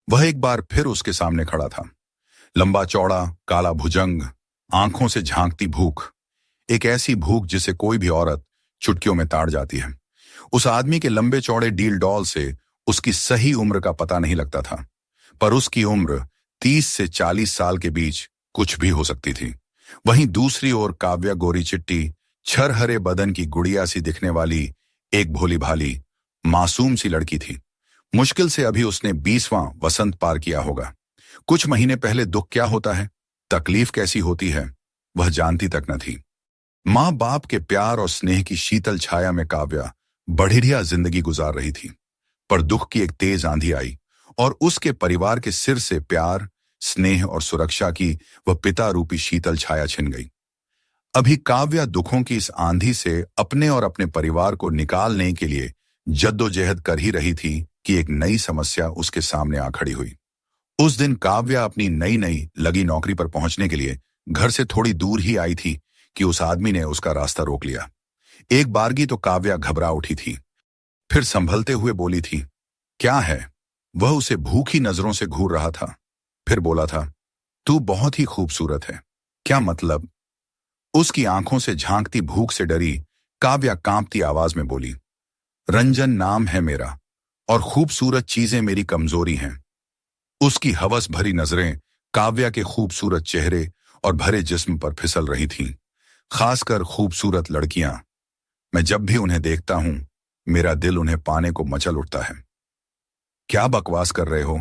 वह एक बार फिर उसके सामने खड़ा था। लंबा चौड़ा, काला भुजंग, आंखों से झांकती भूख, एक ऐसी भूख जिसे कोई भी औरत चुटकियों में ताड़ जाती है। उस आदमी के लंबे चौड़े डील डॉल से उसकी सही उम्र का पता नहीं लगता था, पर उसकी उम्र 30 से 40 साल के बीच कुछ भी हो सकती थी। वहीं दूसरी ओर काव्या गोरी चिट्टी, छरहरे बदन की गुड़िया सी दिखने वाली एक भोली भाली, मासूम सी लड़की थी। मुश्किल से अभी उसने 20वां वसंत पार किया होगा। कुछ महीने पहले दुख क्या होता है, तकलीफ कैसी होती है, वह जानती तक न थी। माँ बाप के प्यार और स्नेह की शीतल छाया में काव्या बढ़िया जिंदगी गुजार रही थी, पर दुख की एक तेज आंधी आई और उसके परिवार के सिर से प्यार, स्नेह और सुरक्षा की वह पिता रूपी शीतल छाया छिन गई। अभी काव्या दुखों की इस आंधी से अपने और अपने परिवार को निकालने के लिए जद्दोजहद कर ही रही थी कि एक नई समस्या उसके सामने आ खड़ी हुई। उस दिन काव्या अपनी नई नई लगी नौकरी पर पहुंचने के लिए घर से थोड़ी दूर ही आई थी कि उस आदमी ने उसका रास्ता रोक लिया। एक बारगी तो काव्या घबरा उठी थी, फिर संभलते हुए बोली थी, क्या है? वह उसे भूखी नजरों से घूर रहा था। फिर बोला था, तू बहुत ही खूबसूरत है। क्या मतलब? उसकी आंखों से झांकती भूख से डरी काव्या कांपती आवाज में बोली, रंजन नाम है मेरा और खूबसूरत चीजें मेरी कमजोरी हैं। उसकी हवस भरी नजरें काव्या के खूबसूरत चेहरे और भरे जिस्म पर फिसल रही थीं। खासकर खूबसूरत लड़कियां, मैं जब भी उन्हें देखता हूं मेरा दिल उन्हें पाने को मचल उठता है। क्या बकवास कर रहे हो?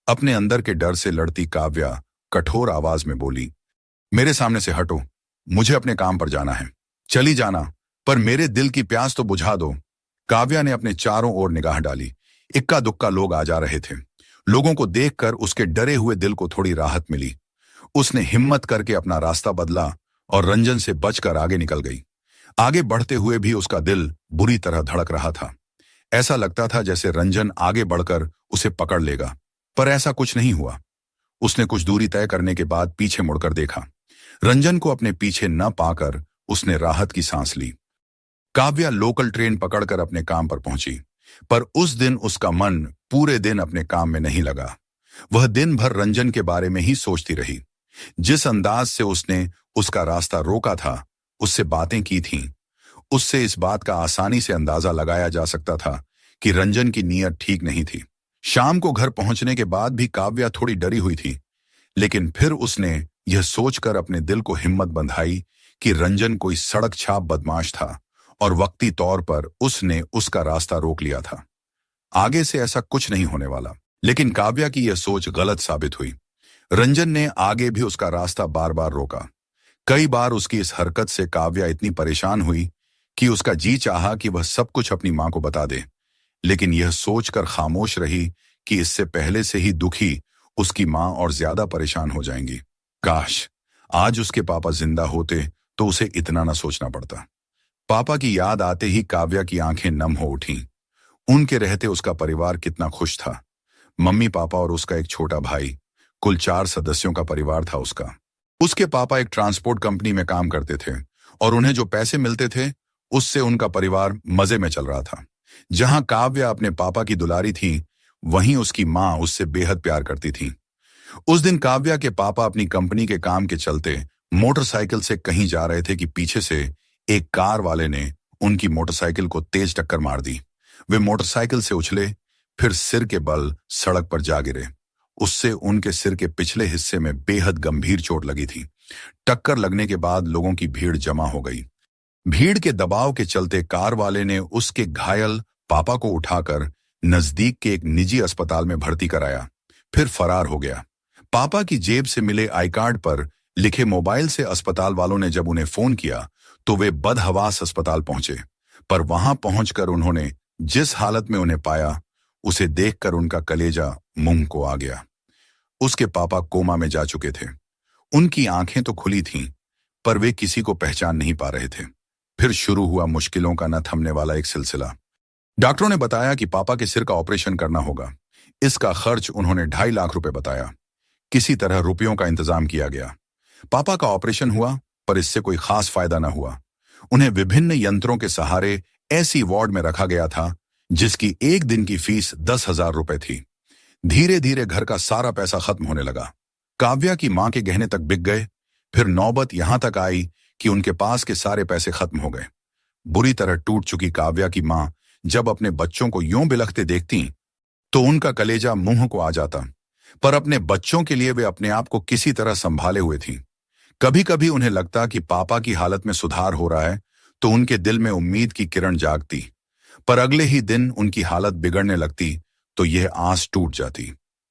अपने अंदर के डर से लड़ती काव्या कठोर आवाज में बोली, मेरे सामने से हटो, मुझे अपने काम पर जाना है। चली जाना, पर मेरे दिल की प्यास तो बुझा दो। काव्या ने अपने चारों ओर निगाह डाली। इक्का दुक्का लोग आ जा रहे थे। लोगों को देखकर उसके डरे हुए दिल को थोड़ी राहत मिली। उसने हिम्मत करके अपना रास्ता बदला और रंजन से बचकर आगे निकल गई। आगे बढ़ते हुए भी उसका दिल बुरी तरह धड़क रहा था। ऐसा लगता था जैसे रंजन आगे बढ़कर उसे पकड़ लेगा, पर ऐसा कुछ नहीं हुआ। उसने कुछ दूरी तय करने के बाद पीछे मुड़कर देखा। रंजन को अपने पीछे न पाकर उसने राहत की सांस ली। काव्या लोकल ट्रेन पकड़कर अपने काम पर पहुंची, पर उस दिन उसका मन पूरे दिन अपने काम में नहीं लगा। वह दिन भर रंजन के बारे में ही सोचती रही। जिस अंदाज से उसने उसका रास्ता रोका था, उससे बातें की थीं, उससे इस बात का आसानी से अंदाजा लगाया जा सकता था कि रंजन की नीयत ठीक नहीं थी। शाम को घर पहुंचने के बाद भी काव्या थोड़ी डरी हुई थी, लेकिन फिर उसने यह सोचकर अपने दिल को हिम्मत बंधाई कि रंजन कोई सड़क छाप बदमाश था और वक्ती तौर पर उसने उसका रास्ता रोक लिया था। आगे से ऐसा कुछ नहीं होने वाला। लेकिन काव्या की यह सोच गलत साबित हुई। रंजन ने आगे भी उसका रास्ता बार बार रोका। कई बार उसकी इस हरकत से काव्या इतनी परेशान हुई कि उसका जी चाहा कि वह सब कुछ अपनी मां को बता दे, लेकिन यह सोचकर खामोश रही कि इससे पहले से ही दुखी उसकी मां और ज्यादा परेशान हो जाएंगी। काश आज उसके पापा जिंदा होते तो उसे इतना न सोचना पड़ता। पापा की याद आते ही काव्या की आंखें नम हो उठीं। उनके रहते उसका परिवार कितना खुश था। मम्मी पापा और उसका एक छोटा भाई, कुल 4 सदस्यों का परिवार था उसका। उसके पापा एक ट्रांसपोर्ट कंपनी में काम करते थे और उन्हें जो पैसे मिलते थे उससे उनका परिवार मजे में चल रहा था। जहां काव्या अपने पापा की दुलारी थी, वहीं उसकी मां उससे बेहद प्यार करती थी। उस दिन काव्या के पापा अपनी कंपनी के काम के चलते मोटरसाइकिल से कहीं जा रहे थे कि पीछे से एक कार वाले ने उनकी मोटरसाइकिल को तेज टक्कर मार दी। वे मोटरसाइकिल से उछले, फिर सिर के बल सड़क पर जा गिरे। उससे उनके सिर के पिछले हिस्से में बेहद गंभीर चोट लगी थी। टक्कर लगने के बाद लोगों की भीड़ जमा हो गई। भीड़ के दबाव के चलते कार वाले ने उसके घायल पापा को उठाकर नजदीक के एक निजी अस्पताल में भर्ती कराया, फिर फरार हो गया। पापा की जेब से मिले आई कार्ड पर लिखे मोबाइल से अस्पताल वालों ने जब उन्हें फोन किया तो वे बदहवास अस्पताल पहुंचे, पर वहां पहुंचकर उन्होंने जिस हालत में उन्हें पाया, उसे देखकर उनका कलेजा मुंह को आ गया। उसके पापा कोमा में जा चुके थे। उनकी आंखें तो खुली थीं, पर वे किसी को पहचान नहीं पा रहे थे। फिर शुरू हुआ मुश्किलों का न थमने वाला एक सिलसिला। डॉक्टरों ने बताया कि पापा के सिर का ऑपरेशन करना होगा। इसका खर्च उन्होंने 2.5 लाख रुपए बताया। किसी तरह रुपयों का इंतजाम किया गया। पापा का ऑपरेशन हुआ, पर इससे कोई खास फायदा न हुआ। उन्हें विभिन्न यंत्रों के सहारे ऐसी वार्ड में रखा गया था जिसकी एक दिन की फीस 10,000 रुपए थी। धीरे धीरे घर का सारा पैसा खत्म होने लगा। काव्या की मां के गहने तक बिक गए। फिर नौबत यहां तक आई कि उनके पास के सारे पैसे खत्म हो गए। बुरी तरह टूट चुकी काव्या की मां जब अपने बच्चों को यूं बिलखते देखती तो उनका कलेजा मुंह को आ जाता। पर अपने बच्चों के लिए वे अपने आप को किसी तरह संभाले हुए थीं। कभी कभी उन्हें लगता कि पापा की हालत में सुधार हो रहा है तो उनके दिल में उम्मीद की किरण जागती। पर अगले ही दिन उनकी हालत बिगड़ने लगती तो यह आस टूट जाती।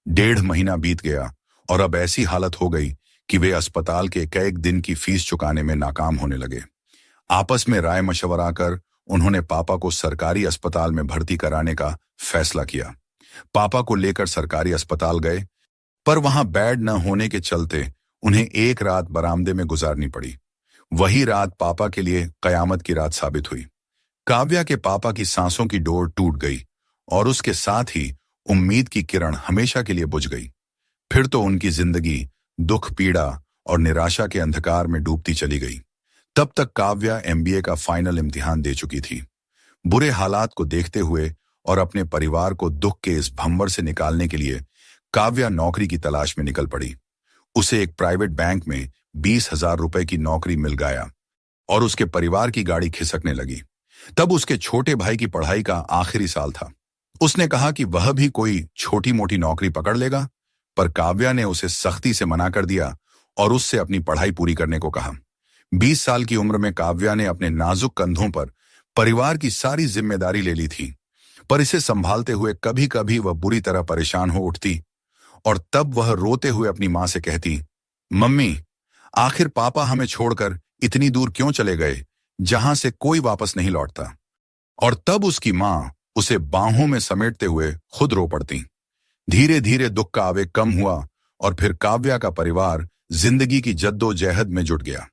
1.5 महीना बीत गया और अब ऐसी हालत हो गई कि वे अस्पताल के कई दिन की फीस चुकाने में नाकाम होने लगे। आपस में राय मशवरा कर उन्होंने पापा को सरकारी अस्पताल में भर्ती कराने का फैसला किया। पापा को लेकर सरकारी अस्पताल गए, पर वहां बेड न होने के चलते उन्हें एक रात बरामदे में गुजारनी पड़ी। वही रात पापा के लिए कयामत की रात साबित हुई। काव्या के पापा की सांसों की डोर टूट गई और उसके साथ ही उम्मीद की किरण हमेशा के लिए बुझ गई। फिर तो उनकी जिंदगी दुख, पीड़ा और निराशा के अंधकार में डूबती चली गई। तब तक काव्या एमबीए का फाइनल इम्तिहान दे चुकी थी। बुरे हालात को देखते हुए और अपने परिवार को दुख के इस भंवर से निकालने के लिए काव्या नौकरी की तलाश में निकल पड़ी। उसे एक प्राइवेट बैंक में 20,000 रुपए की नौकरी मिल गया और उसके परिवार की गाड़ी खिसकने लगी। तब उसके छोटे भाई की पढ़ाई का आखिरी साल था। उसने कहा कि वह भी कोई छोटी मोटी नौकरी पकड़ लेगा, पर काव्या ने उसे सख्ती से मना कर दिया और उससे अपनी पढ़ाई पूरी करने को कहा। 20 साल की उम्र में काव्या ने अपने नाजुक कंधों पर परिवार की सारी जिम्मेदारी ले ली थी, पर इसे संभालते हुए कभी कभी वह बुरी तरह परेशान हो उठती और तब वह रोते हुए अपनी मां से कहती, मम्मी, आखिर पापा हमें छोड़कर इतनी दूर क्यों चले गए जहां से कोई वापस नहीं लौटता। और तब उसकी मां उसे बाहों में समेटते हुए खुद रो पड़ती। धीरे धीरे दुख का आवेग कम हुआ और फिर काव्या का परिवार जिंदगी की जद्दोजहद में जुट गया।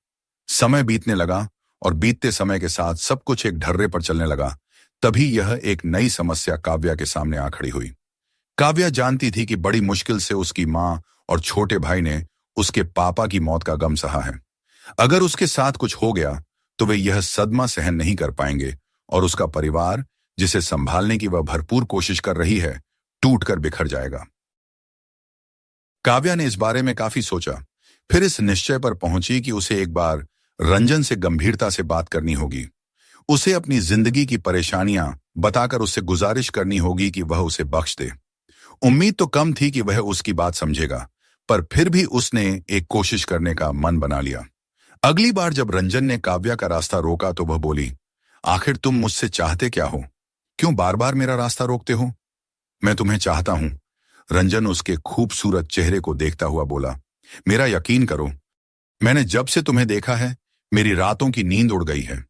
समय बीतने लगा और बीतते समय के साथ सब कुछ एक ढर्रे पर चलने लगा। तभी यह एक नई समस्या काव्या के सामने आ खड़ी हुई। काव्या जानती थी कि बड़ी मुश्किल से उसकी मां और छोटे भाई ने उसके पापा की मौत का गम सहा है। अगर उसके साथ कुछ हो गया तो वे यह सदमा सहन नहीं कर पाएंगे और उसका परिवार, जिसे संभालने की वह भरपूर कोशिश कर रही है, टूटकर बिखर जाएगा। काव्या ने इस बारे में काफी सोचा, फिर इस निश्चय पर पहुंची कि उसे एक बार रंजन से गंभीरता से बात करनी होगी। उसे अपनी जिंदगी की परेशानियां बताकर उससे गुजारिश करनी होगी कि वह उसे बख्श दे। उम्मीद तो कम थी कि वह उसकी बात समझेगा, पर फिर भी उसने एक कोशिश करने का मन बना लिया। अगली बार जब रंजन ने काव्या का रास्ता रोका तो वह बोली, आखिर तुम मुझसे चाहते क्या हो? क्यों बार बार मेरा रास्ता रोकते हो? मैं तुम्हें चाहता हूं। रंजन उसके खूबसूरत चेहरे को देखता हुआ बोला, मेरा यकीन करो, मैंने जब से तुम्हें देखा है मेरी रातों की नींद उड़ गई है।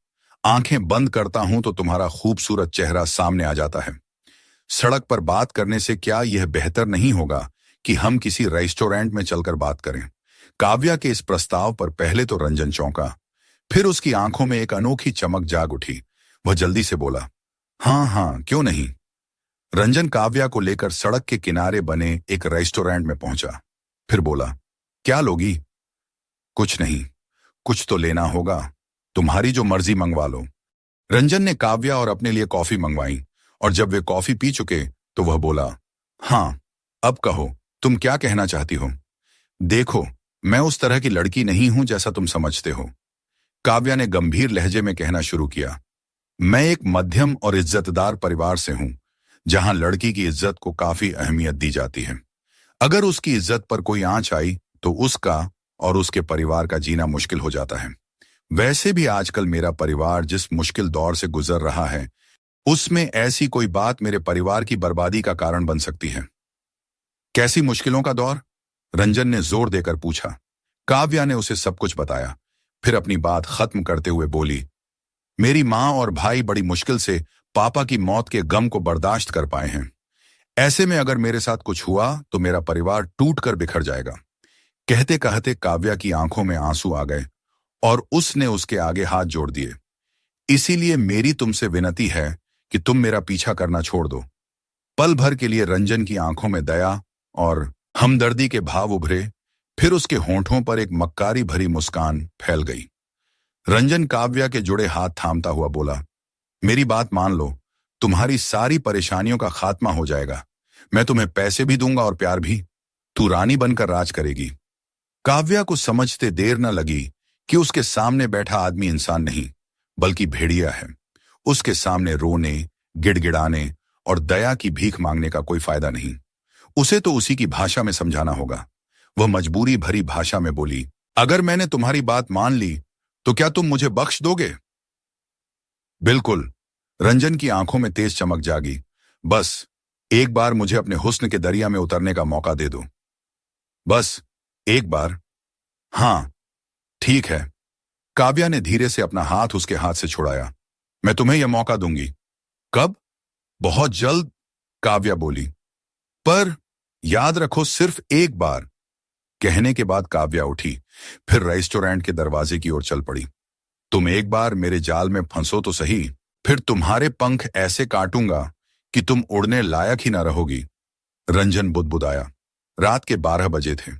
आंखें बंद करता हूं तो तुम्हारा खूबसूरत चेहरा सामने आ जाता है। सड़क पर बात करने से क्या यह बेहतर नहीं होगा कि हम किसी रेस्टोरेंट में चलकर बात करें? काव्या के इस प्रस्ताव पर पहले तो रंजन चौंका, फिर उसकी आंखों में एक अनोखी चमक जाग उठी। वह जल्दी से बोला, हाँ हाँ, क्यों नहीं। रंजन काव्या को लेकर सड़क के किनारे बने एक रेस्टोरेंट में पहुंचा। फिर बोला, क्या लोगी? कुछ नहीं, कुछ तो लेना होगा, तुम्हारी जो मर्जी मंगवा लो। रंजन ने काव्या और अपने लिए कॉफी मंगवाई और जब वे कॉफी पी चुके तो वह बोला, हाँ, अब कहो, तुम क्या कहना चाहती हो? देखो, मैं उस तरह की लड़की नहीं हूं जैसा तुम समझते हो। काव्या ने गंभीर लहजे में कहना शुरू किया, मैं एक मध्यम और इज्जतदार परिवार से हूं, जहां लड़की की इज्जत को काफी अहमियत दी जाती है। अगर उसकी इज्जत पर कोई आंच आई तो उसका और उसके परिवार का जीना मुश्किल हो जाता है। वैसे भी आजकल मेरा परिवार जिस मुश्किल दौर से गुजर रहा है, उसमें ऐसी कोई बात मेरे परिवार की बर्बादी का कारण बन सकती है। कैसी मुश्किलों का दौर? रंजन ने जोर देकर पूछा। काव्या ने उसे सब कुछ बताया, फिर अपनी बात खत्म करते हुए बोली, मेरी मां और भाई बड़ी मुश्किल से पापा की मौत के गम को बर्दाश्त कर पाए हैं। ऐसे में अगर मेरे साथ कुछ हुआ तो मेरा परिवार टूटकर बिखर जाएगा। कहते कहते काव्या की आंखों में आंसू आ गए और उसने उसके आगे हाथ जोड़ दिए। इसीलिए मेरी तुमसे विनती है कि तुम मेरा पीछा करना छोड़ दो। पल भर के लिए रंजन की आंखों में दया और हमदर्दी के भाव उभरे, फिर उसके होंठों पर एक मक्कारी भरी मुस्कान फैल गई। रंजन काव्या के जुड़े हाथ थामता हुआ बोला, मेरी बात मान लो, तुम्हारी सारी परेशानियों का खात्मा हो जाएगा। मैं तुम्हें पैसे भी दूंगा और प्यार भी। तू रानी बनकर राज करेगी। काव्या को समझते देर न लगी कि उसके सामने बैठा आदमी इंसान नहीं बल्कि भेड़िया है। उसके सामने रोने, गिड़गिड़ाने और दया की भीख मांगने का कोई फायदा नहीं। उसे तो उसी की भाषा में समझाना होगा। वह मजबूरी भरी भाषा में बोली, अगर मैंने तुम्हारी बात मान ली तो क्या तुम मुझे बख्श दोगे? बिल्कुल। रंजन की आंखों में तेज चमक जागी। बस एक बार मुझे अपने हुस्न के दरिया में उतरने का मौका दे दो। बस एक बार। हाँ, ठीक है। काव्या ने धीरे से अपना हाथ उसके हाथ से छुड़ाया। मैं तुम्हें यह मौका दूंगी। कब? बहुत जल्द, काव्या बोली। पर याद रखो, सिर्फ एक बार। कहने के बाद काव्या उठी, फिर रेस्टोरेंट के दरवाजे की ओर चल पड़ी। तुम एक बार मेरे जाल में फंसो तो सही, फिर तुम्हारे पंख ऐसे काटूंगा कि तुम उड़ने लायक ही ना रहोगी। रंजन बुदबुदाया। रात के 12 बजे थे।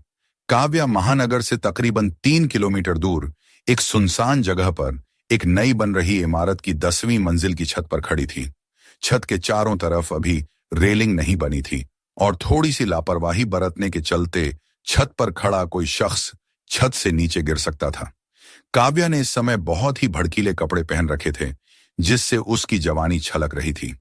काव्या महानगर से तकरीबन 3 किलोमीटर दूर एक सुनसान जगह पर एक नई बन रही इमारत की 10वीं मंजिल की छत पर खड़ी थी। छत के चारों तरफ अभी रेलिंग नहीं बनी थी और थोड़ी सी लापरवाही बरतने के चलते छत पर खड़ा कोई शख्स छत से नीचे गिर सकता था। काव्या ने इस समय बहुत ही भड़कीले कपड़े पहन रखे थे, जिससे उसकी जवानी छलक रही थी।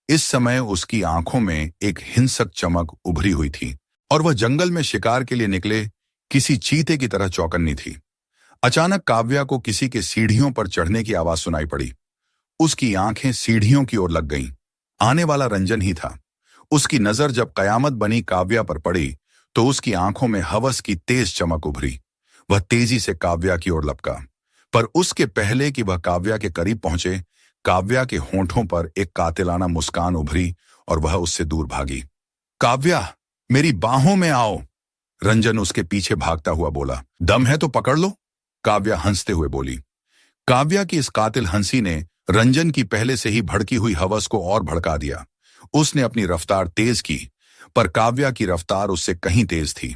इस समय उसकी आंखों में एक हिंसक चमक उभरी हुई थी और वह जंगल में शिकार के लिए निकले किसी चीते की तरह चौकन्नी थी। अचानक काव्या को किसी के सीढ़ियों पर चढ़ने की आवाज सुनाई पड़ी। उसकी आंखें सीढ़ियों की ओर लग गईं। आने वाला रंजन ही था। उसकी नजर जब कयामत बनी काव्या पर पड़ी तो उसकी आंखों में हवस की तेज चमक उभरी। वह तेजी से काव्या की ओर लपका, पर उसके पहले कि वह काव्या के करीब पहुंचे, काव्या के होंठों पर एक कातिलाना मुस्कान उभरी और वह उससे दूर भागी। काव्या, मेरी बाहों में आओ, रंजन उसके पीछे भागता हुआ बोला। दम है तो पकड़ लो, काव्या हंसते हुए बोली। काव्या की इस कातिल हंसी ने रंजन की पहले से ही भड़की हुई हवस को और भड़का दिया। उसने अपनी रफ्तार तेज की, पर काव्या की रफ्तार उससे कहीं तेज थी।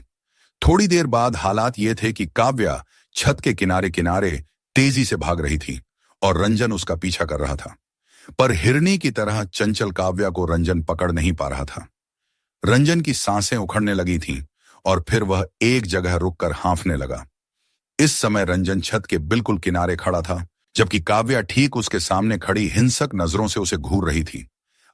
थोड़ी देर बाद हालात ये थे कि काव्या छत के किनारे किनारे तेजी से भाग रही थी और रंजन उसका पीछा कर रहा था। पर हिरनी की तरह चंचल काव्या को रंजन पकड़ नहीं पा रहा था। रंजन की सांसें उखड़ने लगी थीं और फिर वह एक जगह रुककर हांफने लगा। इस समय रंजन छत के बिल्कुल किनारे खड़ा था, जबकि काव्या ठीक उसके सामने खड़ी हिंसक नजरों से उसे घूर रही थी।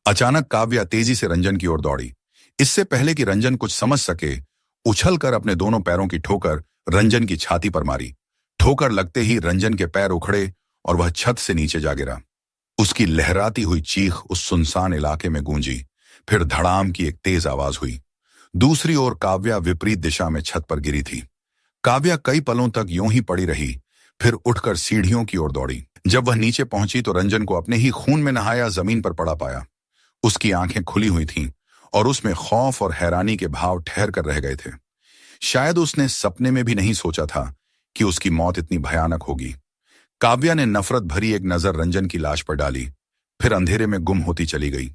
अचानक काव्या तेजी से रंजन की ओर दौड़ी। इससे पहले कि रंजन कुछ समझ सके, उछलकर अपने दोनों पैरों की ठोकर रंजन की छाती पर मारी। ठोकर लगते ही रंजन के पैर उखड़े और वह छत से नीचे जा गिरा। उसकी लहराती हुई चीख उस सुनसान इलाके में गूंजी। फिर धड़ाम की एक तेज आवाज हुई। दूसरी ओर काव्या विपरीत दिशा में छत पर गिरी थी। काव्या कई पलों तक यूं ही पड़ी रही, फिर उठकर सीढ़ियों की ओर दौड़ी। जब वह नीचे पहुंची तो रंजन को अपने ही खून में नहाया जमीन पर पड़ा पाया। उसकी आंखें खुली हुई थीं और उसमें खौफ और हैरानी के भाव ठहर कर रह गए थे। शायद उसने सपने में भी नहीं सोचा था कि उसकी मौत इतनी भयानक होगी। काव्या ने नफरत भरी एक नजर रंजन की लाश पर डाली, फिर अंधेरे में गुम होती चली गई।